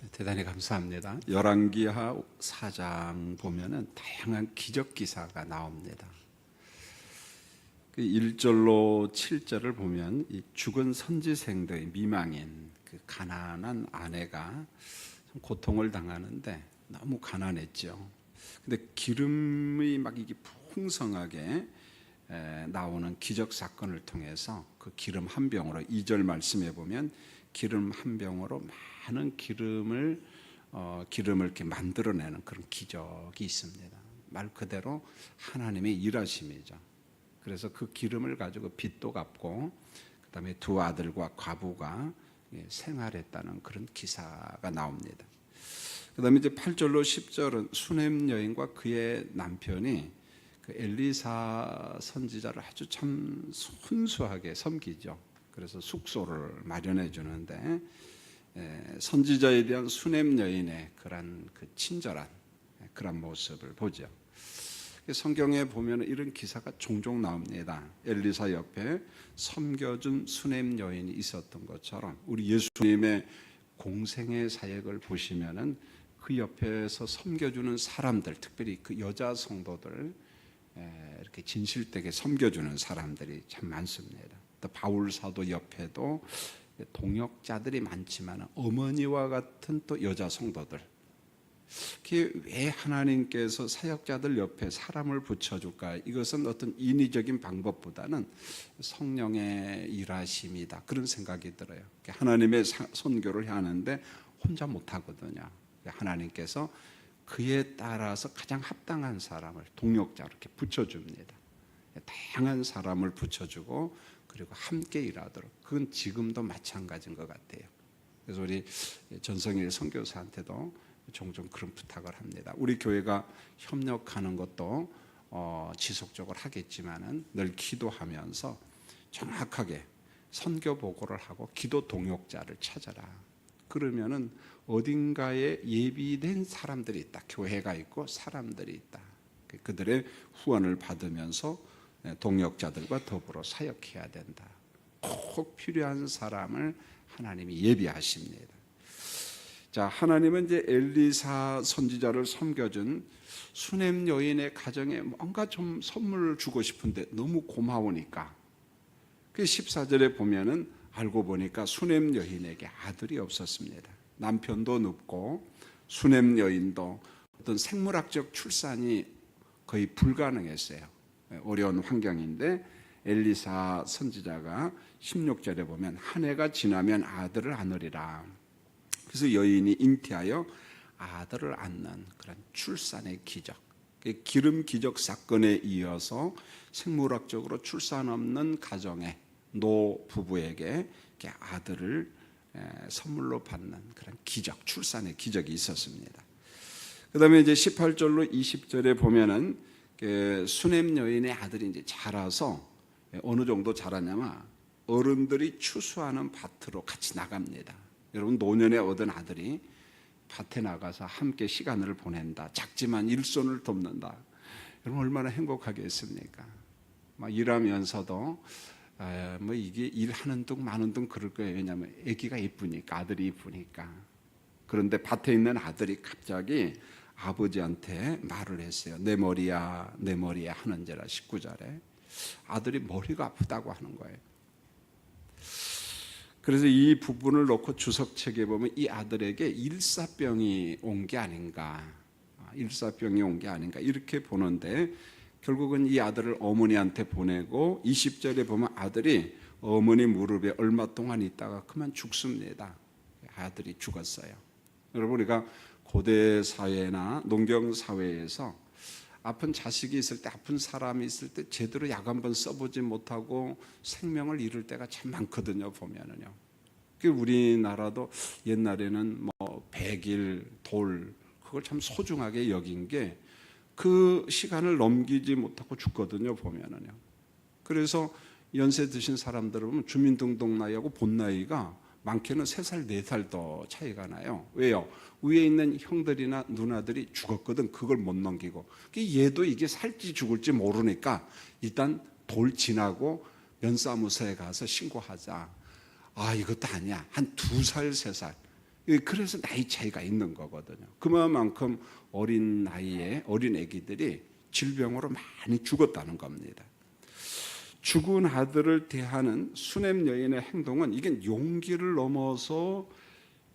대단히 감사합니다. 열왕기하 4장 보면은 다양한 기적 기사가 나옵니다. 그 1절로 7절을 보면 이 죽은 선지생들의 미망인 그 가난한 아내가 좀 고통을 당하는데 너무 가난했죠. 근데 기름이 막 이게 풍성하게 나오는 기적 사건을 통해서 그 기름 한 병으로 2절 말씀해 보면 기름 한 병으로 많은 기름을 이렇게 만들어내는 그런 기적이 있습니다. 말 그대로 하나님의 일하심이죠. 그래서 그 기름을 가지고 빚도 갚고 그다음에 두 아들과 과부가 생활했다는 그런 기사가 나옵니다. 그다음에 이제 8절로 10절은 수넴 여인과 그의 남편이 그 엘리사 선지자를 아주 참 순수하게 섬기죠. 그래서 숙소를 마련해 주는데 선지자에 대한 수넴 여인의 그런 그 친절한 그런 모습을 보죠. 성경에 보면 이런 기사가 종종 나옵니다. 엘리사 옆에 섬겨준 수넴 여인이 있었던 것처럼 우리 예수님의 공생의 사역을 보시면은 그 옆에서 섬겨주는 사람들, 특별히 그 여자 성도들 이렇게 진실되게 섬겨주는 사람들이 참 많습니다. 또 바울 사도 옆에도 동역자들이 많지만 어머니와 같은 또 여자 성도들. 왜 하나님께서 사역자들 옆에 사람을 붙여줄까? 이것은 어떤 인위적인 방법보다는 성령의 일하심이다. 그런 생각이 들어요. 하나님의 선교를 하는데 혼자 못하거든요. 하나님께서 그에 따라서 가장 합당한 사람을 동역자 이렇게 붙여줍니다. 다양한 사람을 붙여주고 그리고 함께 일하도록. 그건 지금도 마찬가지인 것 같아요. 그래서 우리 전성일 선교사한테도 종종 그런 부탁을 합니다. 우리 교회가 협력하는 것도 지속적으로 하겠지만은 늘 기도하면서 정확하게 선교 보고를 하고 기도 동역자를 찾아라. 그러면은 어딘가에 예비된 사람들이 있다. 교회가 있고 사람들이 있다. 그들의 후원을 받으면서 동역자들과 더불어 사역해야 된다. 꼭 필요한 사람을 하나님이 예비하십니다. 자, 하나님은 이제 엘리사 선지자를 섬겨준 수넴 여인의 가정에 뭔가 좀 선물을 주고 싶은데 너무 고마우니까 그 14절에 보면은 알고 보니까 수넴 여인에게 아들이 없었습니다. 남편도 늙고 수넴 여인도 어떤 생물학적 출산이 거의 불가능했어요. 어려운 환경인데 엘리사 선지자가 16절에 보면 한 해가 지나면 아들을 안으리라. 그래서 여인이 잉태하여 아들을 낳는 그런 출산의 기적, 기름 기적 사건에 이어서 생물학적으로 출산 없는 가정의 노 부부에게 아들을 선물로 받는 그런 기적, 출산의 기적이 있었습니다. 그 다음에 이제 18절로 20절에 보면은 수넴 여인의 아들이 이제 자라서 어느 정도 자라냐면 어른들이 추수하는 밭으로 같이 나갑니다. 여러분 노년에 얻은 아들이 밭에 나가서 함께 시간을 보낸다. 작지만 일손을 돕는다. 여러분 얼마나 행복하겠습니까? 막 일하면서도 뭐 이게 일하는 둥 마는 둥 그럴 거예요. 왜냐하면 아기가 이쁘니까, 아들이 이쁘니까. 그런데 밭에 있는 아들이 갑자기 아버지한테 말을 했어요. 내 머리야, 내 머리야 하는지라 19절에 아들이 머리가 아프다고 하는 거예요. 그래서 이 부분을 놓고 주석책에 보면 이 아들에게 일사병이 온 게 아닌가, 일사병이 온 게 아닌가 이렇게 보는데 결국은 이 아들을 어머니한테 보내고 20절에 보면 아들이 어머니 무릎에 얼마 동안 있다가 그만 죽습니다. 아들이 죽었어요. 여러분 우리가 고대 사회나 농경 사회에서 아픈 자식이 있을 때, 아픈 사람이 있을 때 제대로 약 한번 써보지 못하고 생명을 잃을 때가 참 많거든요. 보면은요. 우리나라도 옛날에는 뭐 백일, 돌 그걸 참 소중하게 여긴 게 그 시간을 넘기지 못하고 죽거든요. 보면은요. 그래서 연세 드신 사람들은 보면 주민등록 나이하고 본 나이가 많게는 3살, 4살 더 차이가 나요. 왜요? 위에 있는 형들이나 누나들이 죽었거든. 그걸 못 넘기고. 얘도 이게 살지 죽을지 모르니까 일단 돌 지나고 면사무소에 가서 신고하자. 아, 이것도 아니야. 한 2살, 3살. 그래서 나이 차이가 있는 거거든요. 그만큼 어린 나이에 어린 아기들이 질병으로 많이 죽었다는 겁니다. 죽은 아들을 대하는 수냄 여인의 행동은 이게 용기를 넘어서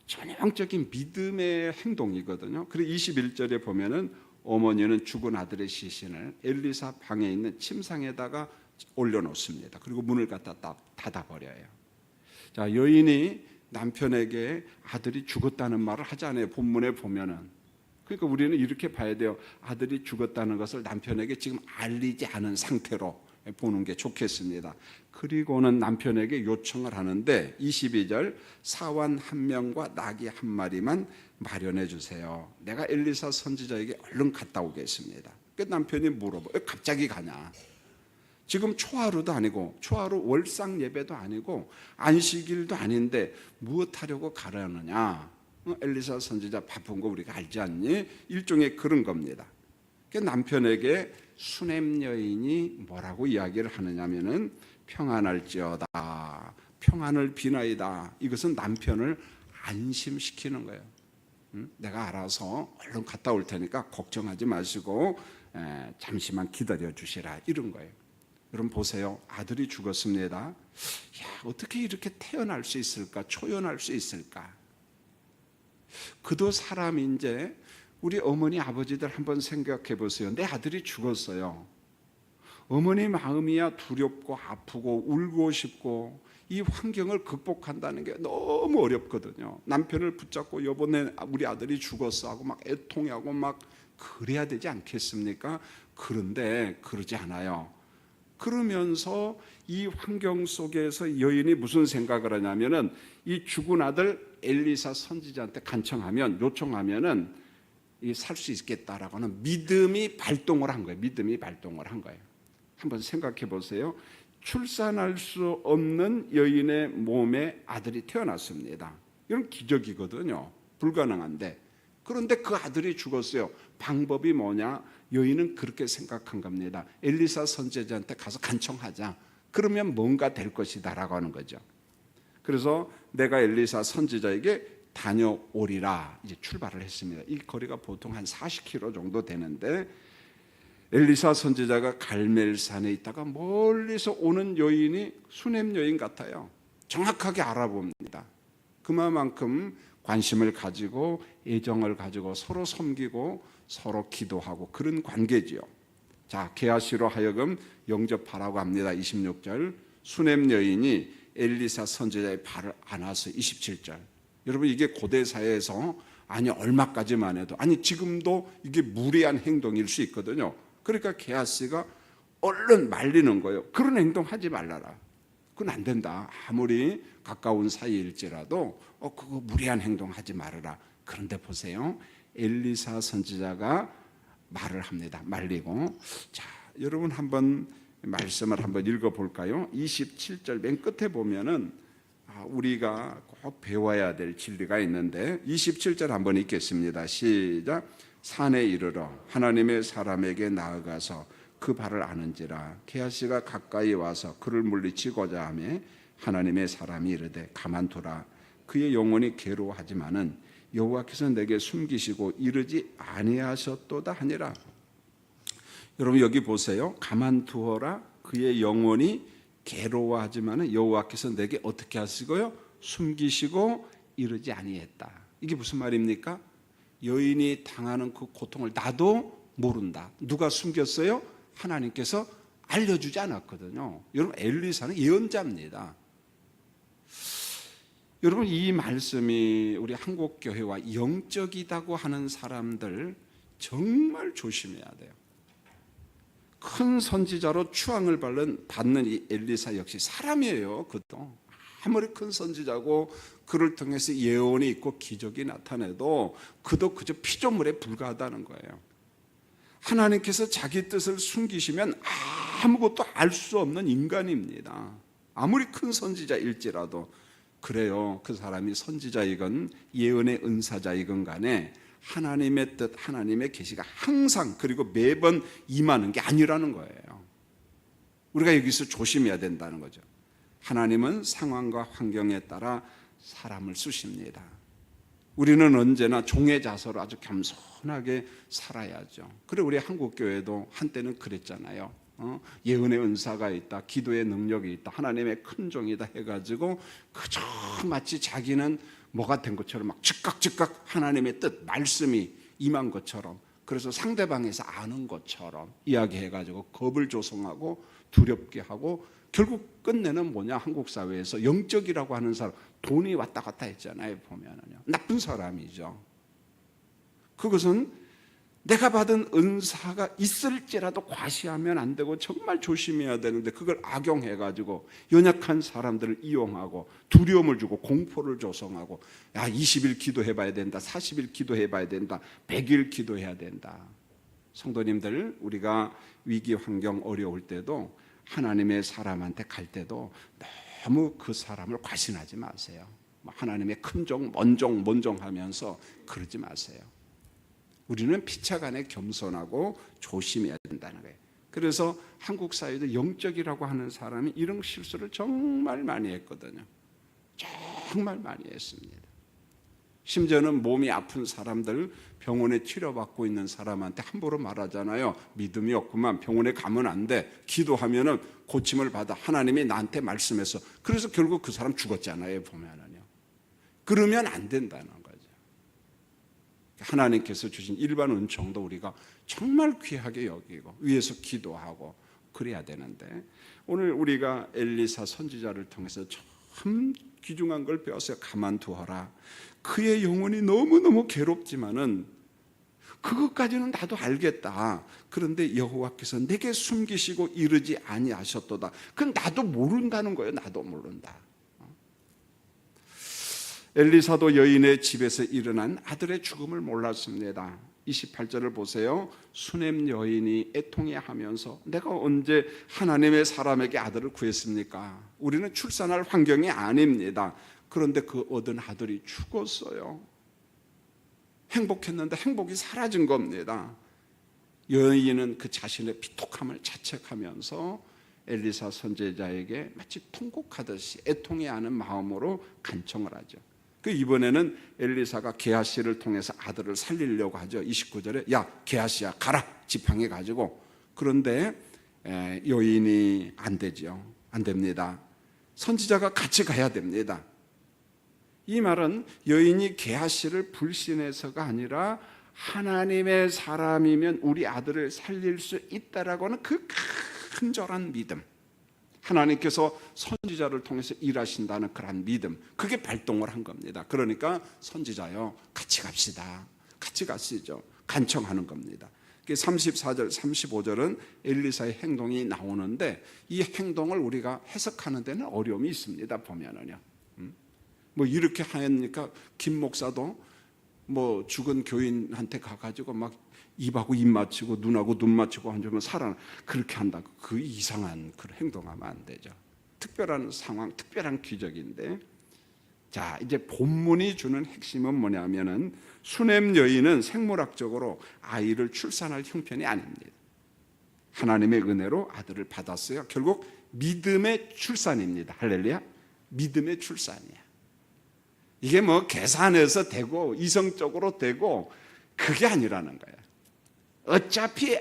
전형적인 믿음의 행동이거든요. 그리고 21절에 보면은 어머니는 죽은 아들의 시신을 엘리사 방에 있는 침상에다가 올려놓습니다. 그리고 문을 갖다 닫아버려요. 자, 여인이 남편에게 아들이 죽었다는 말을 하지 않아요. 본문에 보면은. 그러니까 우리는 이렇게 봐야 돼요. 아들이 죽었다는 것을 남편에게 지금 알리지 않은 상태로 보는 게 좋겠습니다. 그리고는 남편에게 요청을 하는데 22절 사환 한 명과 나귀 한 마리만 마련해 주세요. 내가 엘리사 선지자에게 얼른 갔다 오겠습니다. 그 남편이 물어봐. 왜 갑자기 가냐? 지금 초하루도 아니고 초하루 월상 예배도 아니고 안식일도 아닌데 무엇하려고 가려느냐? 엘리사 선지자 바쁜 거 우리가 알지 않니? 일종의 그런 겁니다. 그 남편에게 수냄 여인이 뭐라고 이야기를 하느냐면은 평안할지어다, 평안을 비나이다. 이것은 남편을 안심시키는 거예요. 내가 알아서 얼른 갔다 올 테니까 걱정하지 마시고 잠시만 기다려 주시라, 이런 거예요. 여러분 보세요. 아들이 죽었습니다. 야, 어떻게 이렇게 태어날 수 있을까? 초연할 수 있을까? 그도 사람인데 우리 어머니 아버지들 한번 생각해 보세요. 내 아들이 죽었어요. 어머니 마음이야 두렵고 아프고 울고 싶고 이 환경을 극복한다는 게 너무 어렵거든요. 남편을 붙잡고 여보 내 우리 아들이 죽었어 하고 막 애통하고 막 그래야 되지 않겠습니까? 그런데 그러지 않아요. 그러면서 이 환경 속에서 여인이 무슨 생각을 하냐면은 이 죽은 아들 엘리사 선지자한테 간청하면, 요청하면은 살 수 있겠다라고 하는 믿음이 발동을 한 거예요. 믿음이 발동을 한 거예요. 한번 생각해 보세요. 출산할 수 없는 여인의 몸에 아들이 태어났습니다. 이건 기적이거든요. 불가능한데. 그런데 그 아들이 죽었어요. 방법이 뭐냐? 여인은 그렇게 생각한 겁니다. 엘리사 선지자한테 가서 간청하자. 그러면 뭔가 될 것이다 라고 하는 거죠. 그래서 내가 엘리사 선지자에게 다녀오리라 이제 출발을 했습니다. 이 거리가 보통 한 40km 정도 되는데 엘리사 선지자가 갈멜산에 있다가 멀리서 오는 여인이 수냄 여인 같아요. 정확하게 알아봅니다. 그만큼 관심을 가지고 애정을 가지고 서로 섬기고 서로 기도하고 그런 관계지요. 자, 게하시로 하여금 영접하라고 합니다. 26절 수냄 여인이 엘리사 선지자의 발을 안아서 27절. 여러분 이게 고대 사회에서 아니 얼마까지만 해도 아니 지금도 이게 무례한 행동일 수 있거든요. 그러니까 게하시가 얼른 말리는 거예요. 그런 행동 하지 말라라. 그건 안 된다. 아무리 가까운 사이일지라도 그거 무례한 행동 하지 말아라. 그런데 보세요. 엘리사 선지자가 말을 합니다. 말리고. 자, 여러분 한번 말씀을 한번 읽어볼까요? 27절 맨 끝에 보면은 우리가 꼭 배워야 될 진리가 있는데 27절 한번 읽겠습니다. 시작. 산에 이르러 하나님의 사람에게 나아가서 그 발을 아는지라. 게하시가 가까이 와서 그를 물리치고자 하매 하나님의 사람이 이르되 가만두라. 그의 영혼이 괴로워하지만은 여호와께서 내게 숨기시고 이르지 아니하셨도다 하니라. 여러분 여기 보세요. 가만두어라. 그의 영혼이 괴로워하지만은 여호와께서 내게 어떻게 하시고요? 숨기시고 이르지 아니했다. 이게 무슨 말입니까? 여인이 당하는 그 고통을 나도 모른다. 누가 숨겼어요? 하나님께서 알려주지 않았거든요. 여러분 엘리사는 예언자입니다. 여러분 이 말씀이 우리 한국교회와 영적이다고 하는 사람들 정말 조심해야 돼요. 큰 선지자로 추앙을 받는 이 엘리사 역시 사람이에요. 그도 아무리 큰 선지자고 그를 통해서 예언이 있고 기적이 나타내도 그도 그저 피조물에 불과하다는 거예요. 하나님께서 자기 뜻을 숨기시면 아무것도 알 수 없는 인간입니다. 아무리 큰 선지자일지라도. 그래요. 그 사람이 선지자이건 예언의 은사자이건 간에 하나님의 뜻, 하나님의 계시가 항상 그리고 매번 임하는 게 아니라는 거예요. 우리가 여기서 조심해야 된다는 거죠. 하나님은 상황과 환경에 따라 사람을 쓰십니다. 우리는 언제나 종의 자세로 아주 겸손하게 살아야죠. 그래 우리 한국교회도 한때는 그랬잖아요. 예언의 은사가 있다, 기도의 능력이 있다, 하나님의 큰 종이다 해가지고 그저 마치 자기는 뭐가 된 것처럼 막 즉각 하나님의 뜻, 말씀이 임한 것처럼, 그래서 상대방에서 아는 것처럼 이야기해가지고 겁을 조성하고 두렵게 하고, 결국 끝내는 뭐냐, 한국 사회에서 영적이라고 하는 사람, 돈이 왔다 갔다 했잖아요. 보면은요, 나쁜 사람이죠. 그것은 내가 받은 은사가 있을지라도 과시하면 안 되고 정말 조심해야 되는데, 그걸 악용해가지고 연약한 사람들을 이용하고 두려움을 주고 공포를 조성하고, 야 20일 기도해봐야 된다, 40일 기도해봐야 된다, 100일 기도해야 된다. 성도님들, 우리가 위기 환경 어려울 때도 하나님의 사람한테 갈 때도 너무 그 사람을 과신하지 마세요. 하나님의 큰 종, 먼종 하면서 그러지 마세요. 우리는 피차간에 겸손하고 조심해야 된다는 거예요. 그래서 한국 사회도 영적이라고 하는 사람이 이런 실수를 정말 많이 했거든요. 정말 많이 했습니다. 심지어는 몸이 아픈 사람들, 병원에 치료받고 있는 사람한테 함부로 말하잖아요. 믿음이 없구만, 병원에 가면 안 돼, 기도하면 고침을 받아, 하나님이 나한테 말씀해서. 그래서 결국 그 사람 죽었잖아요. 보면은요. 그러면 안 된다는 거죠. 하나님께서 주신 일반 은총도 우리가 정말 귀하게 여기고 위해서 기도하고 그래야 되는데, 오늘 우리가 엘리사 선지자를 통해서 참 귀중한 걸 배웠어요. 가만두어라. 그의 영혼이 너무너무 괴롭지만은 그것까지는 나도 알겠다. 그런데 여호와께서 내게 숨기시고 이르지 아니하셨도다. 그건 나도 모른다는 거예요. 나도 모른다. 엘리사도 여인의 집에서 일어난 아들의 죽음을 몰랐습니다. 28절을 보세요. 수넴 여인이 애통해하면서 내가 언제 하나님의 사람에게 아들을 구했습니까? 우리는 출산할 환경이 아닙니다. 그런데 그 얻은 아들이 죽었어요. 행복했는데 행복이 사라진 겁니다. 여인은 그 자신의 비톡함을 자책하면서 엘리사 선지자에게 마치 통곡하듯이 애통해하는 마음으로 간청을 하죠. 그 이번에는 엘리사가 게하시를 통해서 아들을 살리려고 하죠. 29절에 야 게하시야 가라, 지팡이 가지고. 그런데 여인이 안 되죠. 안 됩니다. 선지자가 같이 가야 됩니다. 이 말은 여인이 게하시를 불신해서가 아니라 하나님의 사람이면 우리 아들을 살릴 수 있다라고 하는 그 간절한 믿음, 하나님께서 선지자를 통해서 일하신다는 그런 믿음, 그게 발동을 한 겁니다. 그러니까 선지자요, 같이 갑시다, 같이 가시죠, 간청하는 겁니다. 34절 35절은 엘리사의 행동이 나오는데, 이 행동을 우리가 해석하는 데는 어려움이 있습니다. 보면은요, 뭐 이렇게 하니까 김 목사도 뭐 죽은 교인한테 가가지고 막 입하고 입 맞추고 눈하고 눈 맞추고 하면 살아, 그렇게 한다고 그 이상한 그런 행동하면 안 되죠. 특별한 상황, 특별한 기적인데, 자 이제 본문이 주는 핵심은 뭐냐면은 수넴 여인은 생물학적으로 아이를 출산할 형편이 아닙니다. 하나님의 은혜로 아들을 받았어요. 결국 믿음의 출산입니다. 할렐루야. 믿음의 출산이야. 이게 뭐 계산해서 되고 이성적으로 되고 그게 아니라는 거예요. 어차피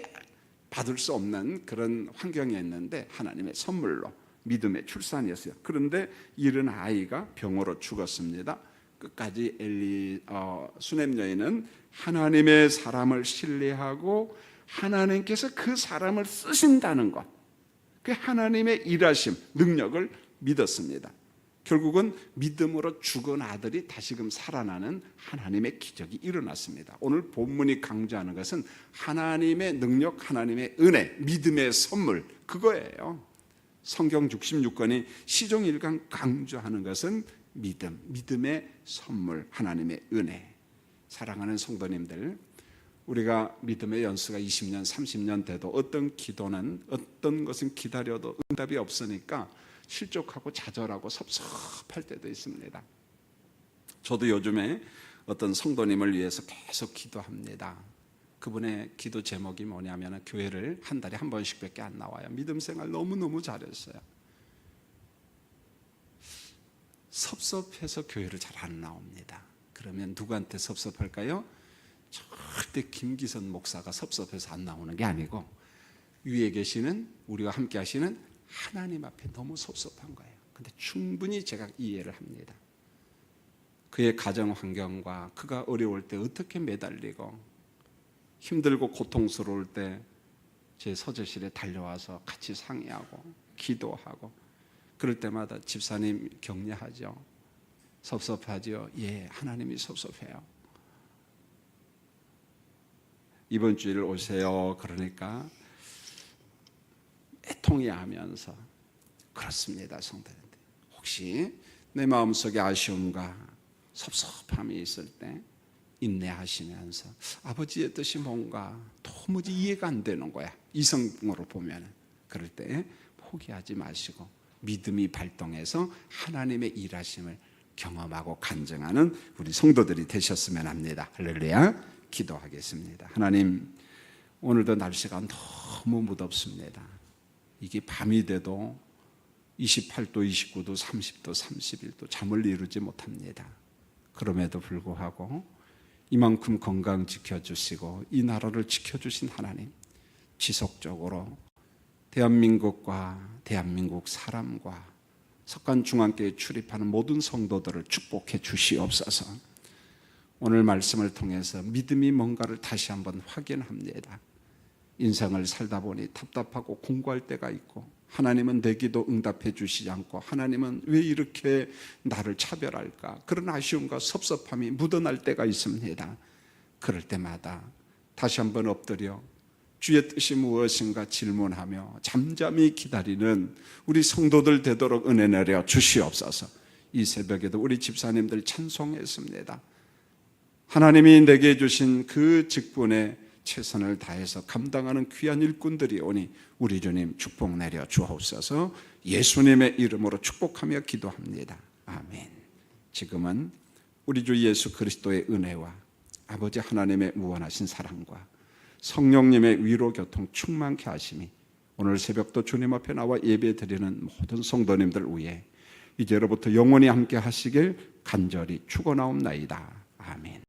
받을 수 없는 그런 환경이었는데 하나님의 선물로 믿음의 출산이었어요. 그런데 이른 아이가 병으로 죽었습니다. 끝까지 수넴 여인은 하나님의 사람을 신뢰하고 하나님께서 그 사람을 쓰신다는 것, 그 하나님의 일하심, 능력을 믿었습니다. 결국은 믿음으로 죽은 아들이 다시금 살아나는 하나님의 기적이 일어났습니다. 오늘 본문이 강조하는 것은 하나님의 능력, 하나님의 은혜, 믿음의 선물, 그거예요. 성경 66권이 시종일관 강조하는 것은 믿음, 믿음의 선물, 하나님의 은혜. 사랑하는 성도님들, 우리가 믿음의 연수가 20년, 30년 돼도 어떤 기도는, 어떤 것은 기다려도 응답이 없으니까 실족하고 좌절하고 섭섭할 때도 있습니다. 저도 요즘에 어떤 성도님을 위해서 계속 기도합니다. 그분의 기도 제목이 뭐냐면, 교회를 한 달에 한 번씩밖에 안 나와요. 믿음 생활 너무너무 잘했어요. 섭섭해서 교회를 잘 안 나옵니다. 그러면 누구한테 섭섭할까요? 절대 김기선 목사가 섭섭해서 안 나오는 게 아니고 위에 계시는 우리와 함께 하시는 하나님 앞에 너무 섭섭한 거예요. 근데 충분히 제가 이해를 합니다. 그의 가정 환경과 그가 어려울 때 어떻게 매달리고 힘들고 고통스러울 때 제 서재실에 달려와서 같이 상의하고 기도하고 그럴 때마다 집사님 격려하죠. 섭섭하죠. 예, 하나님이 섭섭해요. 이번 주일 오세요. 그러니까 애통해하면서 그렇습니다, 성도님들. 혹시 내 마음속에 아쉬움과 섭섭함이 있을 때 인내하시면서 아버지의 뜻이 뭔가 도무지 이해가 안 되는 거야. 이성으로 보면 그럴 때 포기하지 마시고 믿음이 발동해서 하나님의 일하심을 경험하고 간증하는 우리 성도들이 되셨으면 합니다. 할렐루야. 기도하겠습니다. 하나님, 오늘도 날씨가 너무 무덥습니다. 이게 밤이 돼도 28도, 29도, 30도, 31도 잠을 이루지 못합니다. 그럼에도 불구하고 이만큼 건강 지켜주시고 이 나라를 지켜주신 하나님, 지속적으로 대한민국과 대한민국 사람과 석간중앙교회에 출입하는 모든 성도들을 축복해 주시옵소서. 오늘 말씀을 통해서 믿음이 뭔가를 다시 한번 확인합니다. 인생을 살다 보니 답답하고 공고할 때가 있고 하나님은 내 기도 응답해 주시지 않고 하나님은 왜 이렇게 나를 차별할까? 그런 아쉬움과 섭섭함이 묻어날 때가 있습니다. 그럴 때마다 다시 한번 엎드려 주의 뜻이 무엇인가 질문하며 잠잠히 기다리는 우리 성도들 되도록 은혜 내려 주시옵소서. 이 새벽에도 우리 집사님들 찬송했습니다. 하나님이 내게 주신 그 직분에 최선을 다해서 감당하는 귀한 일꾼들이 오니 우리 주님 축복 내려 주옵소서. 예수님의 이름으로 축복하며 기도합니다. 아멘. 지금은 우리 주 예수 그리스도의 은혜와 아버지 하나님의 무한하신 사랑과 성령님의 위로 교통 충만케 하심이 오늘 새벽도 주님 앞에 나와 예배 드리는 모든 성도님들 위해 이제로부터 영원히 함께 하시길 간절히 축원하옵나이다. 아멘.